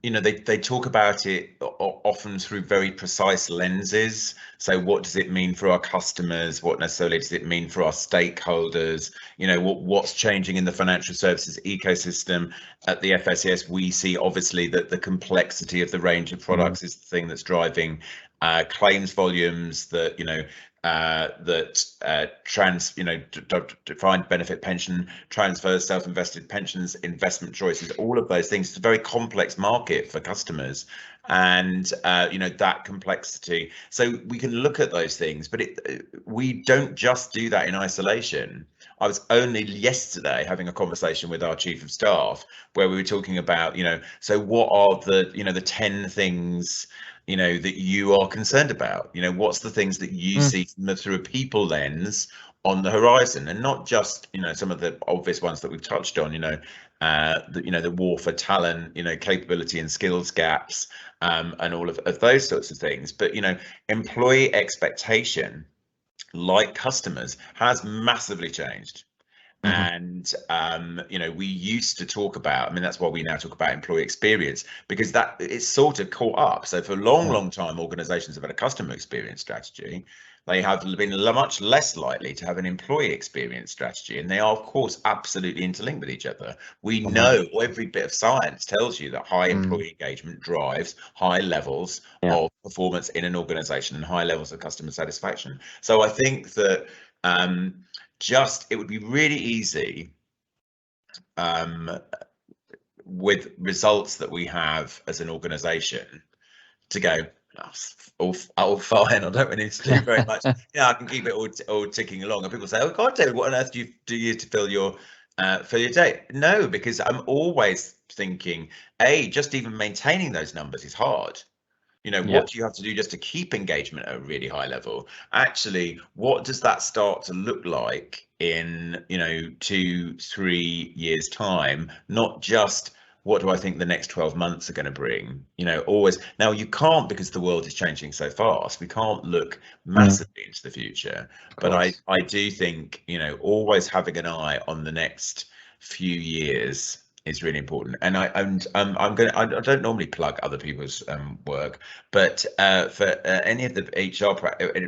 you know, they talk about it often through very precise lenses. So what does it mean for our customers? What necessarily does it mean for our stakeholders? You know, what's changing in the financial services ecosystem? At the FSCS, we see obviously that the complexity of the range of products is the thing that's driving claims volumes, that, you know, defined benefit pension transfers, self-invested pensions, investment choices, all of those things. It's a very complex market for customers, and you know, that complexity. So we can look at those things, but we don't just do that in isolation. I was only yesterday having a conversation with our chief of staff where we were talking about, you know, so what are the, you know, the 10 things, you know, that you are concerned about? You know, what's the things that you see through a people lens on the horizon, and not just, you know, some of the obvious ones that we've touched on, you know, the war for talent, you know, capability and skills gaps, and all of those sorts of things. But, you know, employee expectation, like customers, has massively changed. And you know, we used to talk about, I mean, that's why we now talk about employee experience, because that it's sort of caught up. So for a long time, organizations have had a customer experience strategy. They have been much less likely to have an employee experience strategy, and they are, of course, absolutely interlinked with each other. We know, every bit of science tells you that high employee engagement drives high levels of performance in an organization and high levels of customer satisfaction. So I think that it would be really easy with results that we have as an organization to go, oh fine, I don't really need to do very much. Yeah, I can keep it all ticking along. And people say, oh God, David, what on earth do you to fill your day? No, because I'm always thinking, just even maintaining those numbers is hard. You know, what do you have to do just to keep engagement at a really high level? Actually, what does that start to look like in, you know, 2-3 years time? Not just what do I think the next 12 months are going to bring, you know, always. Now, you can't, because the world is changing so fast, we can't look massively into the future. But I do think, you know, always having an eye on the next few years is really important. And I don't normally plug other people's work, but for any of the HR,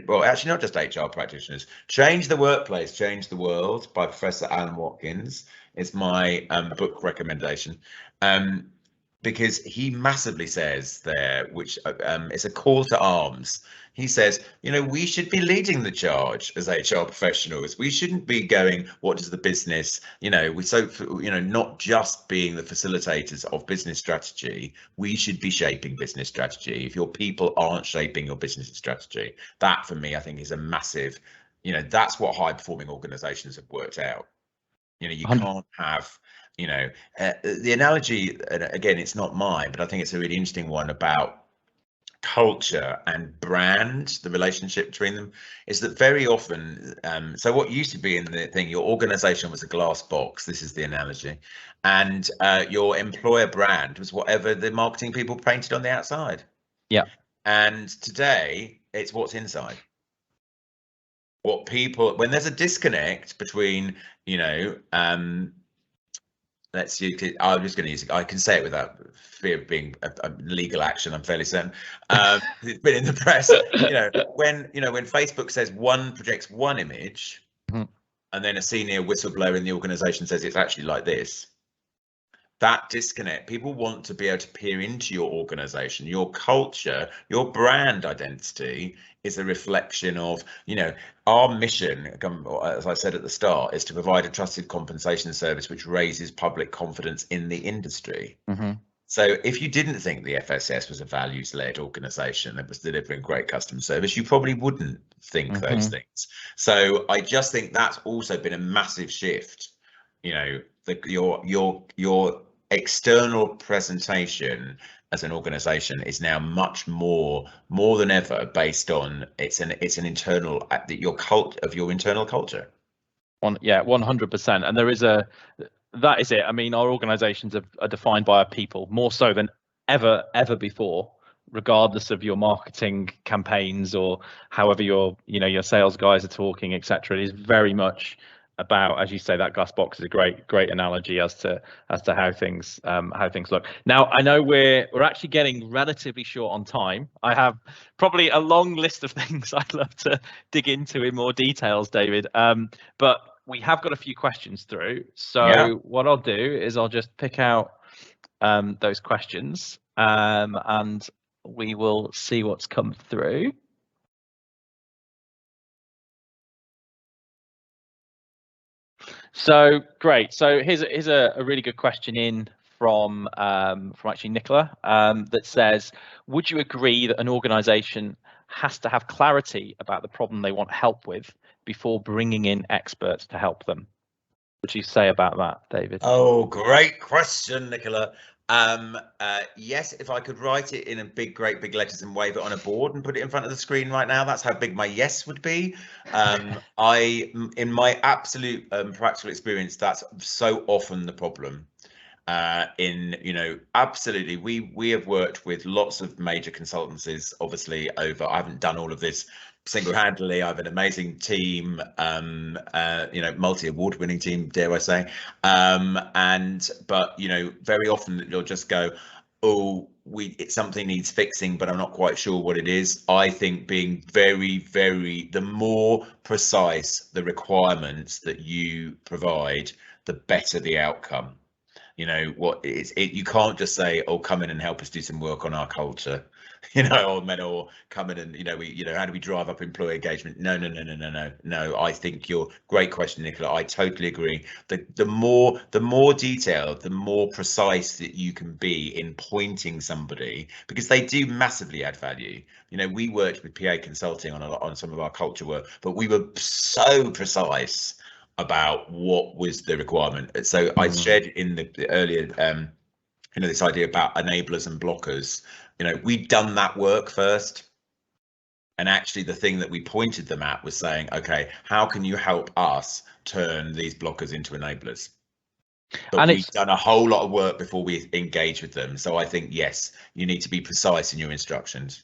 well, actually not just HR practitioners, Change the Workplace, Change the World by Professor Alan Watkins is my book recommendation. because he massively says there, which is a call to arms. He says, you know, we should be leading the charge as HR professionals. We shouldn't be going, what does the business, you know, not just being the facilitators of business strategy. We should be shaping business strategy. If your people aren't shaping your business strategy, that for me, I think is a massive, you know, that's what high performing organizations have worked out. You know, you can't have, you know, the analogy, again, it's not mine, but I think it's a really interesting one about culture and brand, the relationship between them, is that very often, so what used to be in the thing, your organization was a glass box, this is the analogy, and your employer brand was whatever the marketing people painted on the outside. Yeah. And today it's what's inside. What people, when there's a disconnect between, you know, let's see, I'm just going to use it. I can say it without fear of being a legal action. I'm fairly certain. It's been in the press. You know, when Facebook says projects one image, and then a senior whistleblower in the organization says it's actually like this. That disconnect, people want to be able to peer into your organization, your culture, your brand identity is a reflection of, you know, our mission, as I said at the start, is to provide a trusted compensation service which raises public confidence in the industry. So if you didn't think the FSCS was a values-led organization that was delivering great customer service, you probably wouldn't think those things. So I just think that's also been a massive shift. You know, your external presentation as an organization is now much more than ever based on it's an internal your internal culture. 100%. And there is that is it. I mean, our organizations are defined by our people more so than ever before, regardless of your marketing campaigns or however your sales guys are talking, etc. It is very much about, as you say, that glass box is a great analogy as to how things look. Now, I know we're actually getting relatively short on time. I have probably a long list of things I'd love to dig into in more details, David, but we have got a few questions through. So what I'll do is I'll just pick out those questions and we will see what's come through. So great. So here's a really good question in from actually Nicola that says, would you agree that an organization has to have clarity about the problem they want help with before bringing in experts to help them? What do you say about that, David? Oh, great question, Nicola. Yes, if I could write it in great big letters and wave it on a board and put it in front of the screen right now, that's how big my yes would be. In my absolute practical experience, that's so often the problem. Absolutely, we have worked with lots of major consultancies, obviously I haven't done all of this single-handedly. I have an amazing team, multi-award winning team, dare I say, but very often you'll just go, oh, something needs fixing, but I'm not quite sure what it is. I think being the more precise the requirements that you provide, the better the outcome. You can't just say, oh, come in and help us do some work on our culture, or come in and, how do we drive up employee engagement? No. I think great question, Nicola. I totally agree. The more detailed, the more precise that you can be in pointing somebody, because they do massively add value. We worked with PA Consulting on some of our culture work, but we were so precise about what was the requirement. So I shared in the earlier, this idea about enablers and blockers. We'd done that work first. And actually the thing that we pointed them at was saying, okay, how can you help us turn these blockers into enablers? But we've done a whole lot of work before we engage with them. So I think, yes, you need to be precise in your instructions.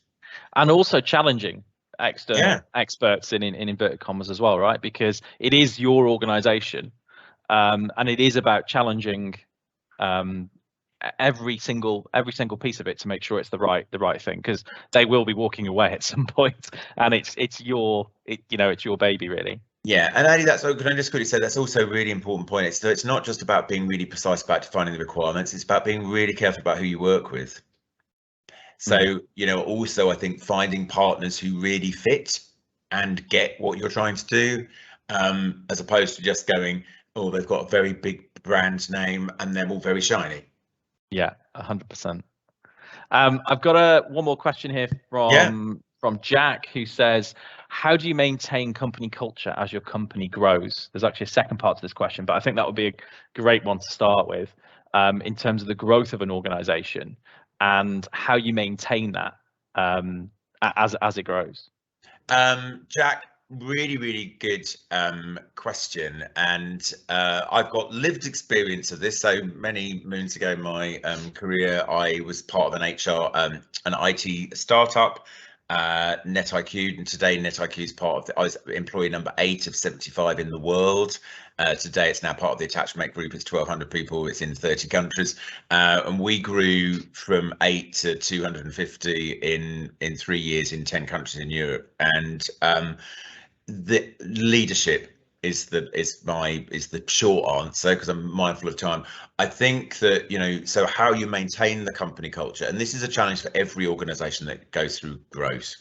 And also challenging external experts in inverted commas as well, right? Because it is your organization, and it is about challenging every single piece of it to make sure it's the right thing, because they will be walking away at some point, and it's your baby, really. Yeah, and Andy, that's can I just quickly say that's also a really important point. It's not just about being really precise about defining the requirements. It's about being really careful about who you work with. So, also I think finding partners who really fit and get what you're trying to do, as opposed to just going, oh, they've got a very big brand name and they're all very shiny. Yeah, 100%. I've got one more question here from Jack, who says, how do you maintain company culture as your company grows? There's actually a second part to this question, but I think that would be a great one to start with, in terms of the growth of an organization and how you maintain that as it grows. Jack, really good question, and I've got lived experience of this. So many moons ago in my career, I was part of an HR an IT startup, NetIQ, and today NetIQ is part of I was employee number 8 of 75 in the world. Today it's now part of the Attachment Group. It's 1,200 people. It's in 30 countries, and we grew from 8 to 250 in 3 years in 10 countries in Europe. And the leadership is the short answer, because I'm mindful of time. I think that so how you maintain the company culture, and this is a challenge for every organization that goes through growth,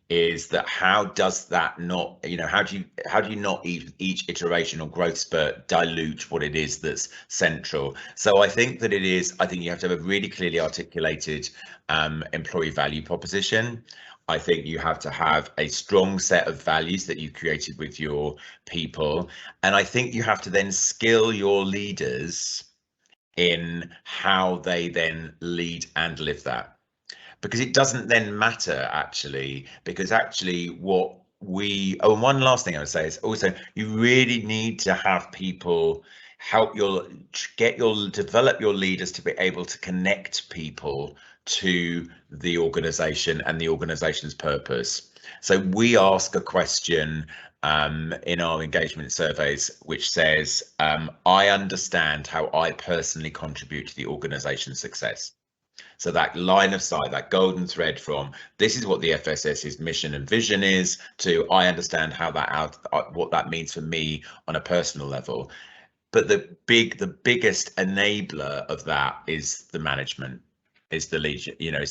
is that how does that not, how do you not each iteration or growth spurt dilute what it is that's central? So I think you have to have a really clearly articulated employee value proposition. I think you have to have a strong set of values that you created with your people, and I think you have to then skill your leaders in how they then lead and live that. Because it doesn't then matter because what and one last thing I would say is also you really need to have people develop your leaders to be able to connect people to the organization and the organization's purpose. So we ask a question in our engagement surveys, which says, I understand how I personally contribute to the organization's success. So that line of sight, that golden thread from this is what the FSS's mission and vision is to I understand how what that means for me on a personal level. But the biggest enabler of that is the management, is the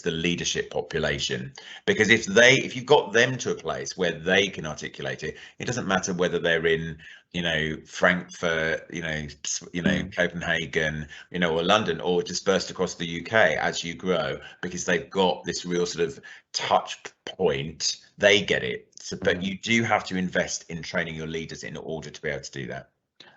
leadership population. Because if you've got them to a place where they can articulate it, it doesn't matter whether they're in Frankfurt, Copenhagen, or London, or dispersed across the UK as you grow, because they've got this real sort of touch point. They get it. So, but you do have to invest in training your leaders in order to be able to do that.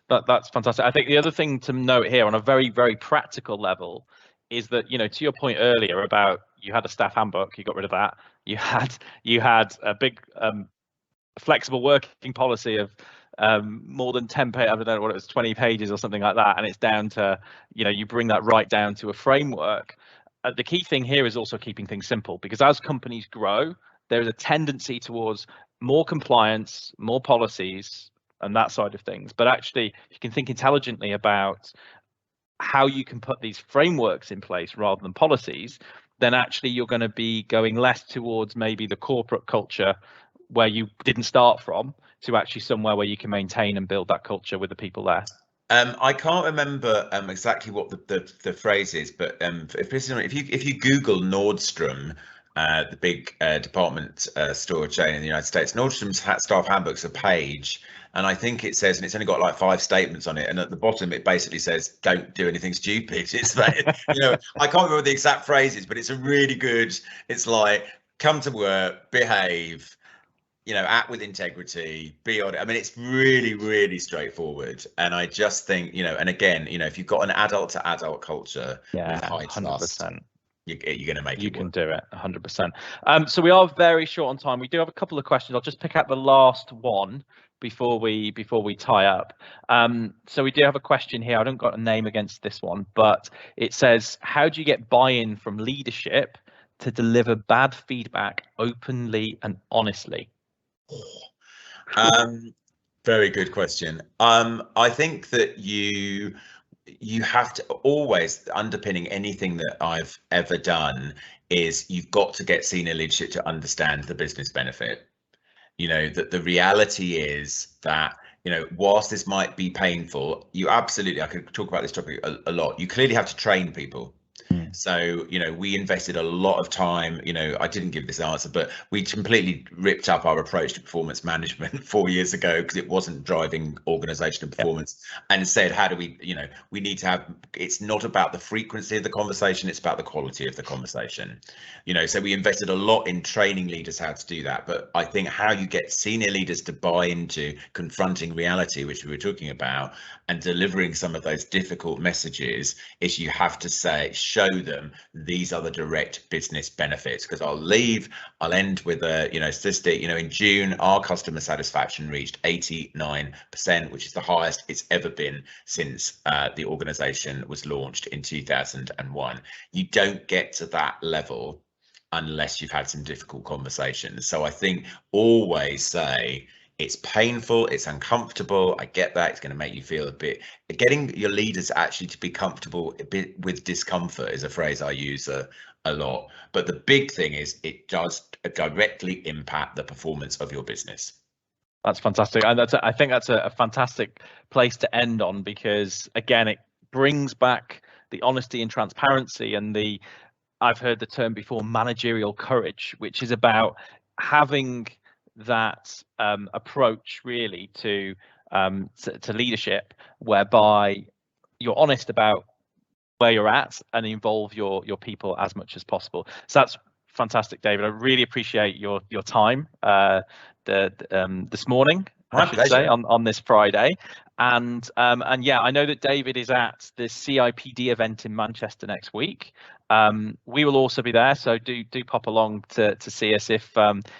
That's fantastic. I think the other thing to note here on a very, very practical level is that, to your point earlier about you had a staff handbook, you got rid of that. You had a big flexible working policy of more than 10 pages, I don't know what it was, 20 pages or something like that. And it's down to, you bring that right down to a framework. The key thing here is also keeping things simple, because as companies grow, there is a tendency towards more compliance, more policies, and that side of things. But actually, you can think intelligently about how you can put these frameworks in place rather than policies, then actually you're going to be going less towards maybe the corporate culture where you didn't start from, to actually somewhere where you can maintain and build that culture with the people there. I can't remember exactly what the phrase is, but if you Google Nordstrom, the big department store chain in the United States, Nordstrom's staff handbook's a page, and I think it says, and it's only got like 5 statements on it, and at the bottom it basically says, don't do anything stupid. It's like, I can't remember the exact phrases, but it's a really good, it's like, come to work, behave, act with integrity, be on it. I mean, it's really, really straightforward. And I just think, and again, if you've got an adult to adult culture, with high trust, 100%. You're going to make it work. You can do it 100%. So we are very short on time. We do have a couple of questions. I'll just pick out the last one before we tie up. So we do have a question here. I don't got a name against this one, but it says, how do you get buy-in from leadership to deliver bad feedback openly and honestly? Very good question. I think that you have to always, underpinning anything that I've ever done, is you've got to get senior leadership to understand the business benefit. You know, that the reality is that, you know, whilst this might be painful, you absolutely, I could talk about this topic a lot. You clearly have to train people. So, you know, we invested a lot of time, you know, I didn't give this answer, but we completely ripped up our approach to performance management 4 years ago because it wasn't driving organizational performance, and said, how do we, you know, we need to have, it's not about the frequency of the conversation, it's about the quality of the conversation. You know, so we invested a lot in training leaders how to do that. But I think how you get senior leaders to buy into confronting reality, which we were talking about, and delivering some of those difficult messages, is you have to say, show them these are the direct business benefits. Because I'll end with a, you know, statistic. You know, in June, our customer satisfaction reached 89%, which is the highest it's ever been since the organization was launched in 2001. You don't get to that level unless you've had some difficult conversations. So I think always say, it's painful, it's uncomfortable, I get that, it's going to make you feel a bit, getting your leaders actually to be comfortable a bit with discomfort is a phrase I use a lot. But the big thing is it does directly impact the performance of your business. That's fantastic. And I think that's a fantastic place to end on, because again, it brings back the honesty and transparency, and I've heard the term before, managerial courage, which is about having that approach really to leadership, whereby you're honest about where you're at and involve your people as much as possible. So that's fantastic, David. I really appreciate your time this morning, I should say, on this Friday. And yeah, I know that David is at the CIPD event in Manchester next week. We will also be there, so do pop along to see us if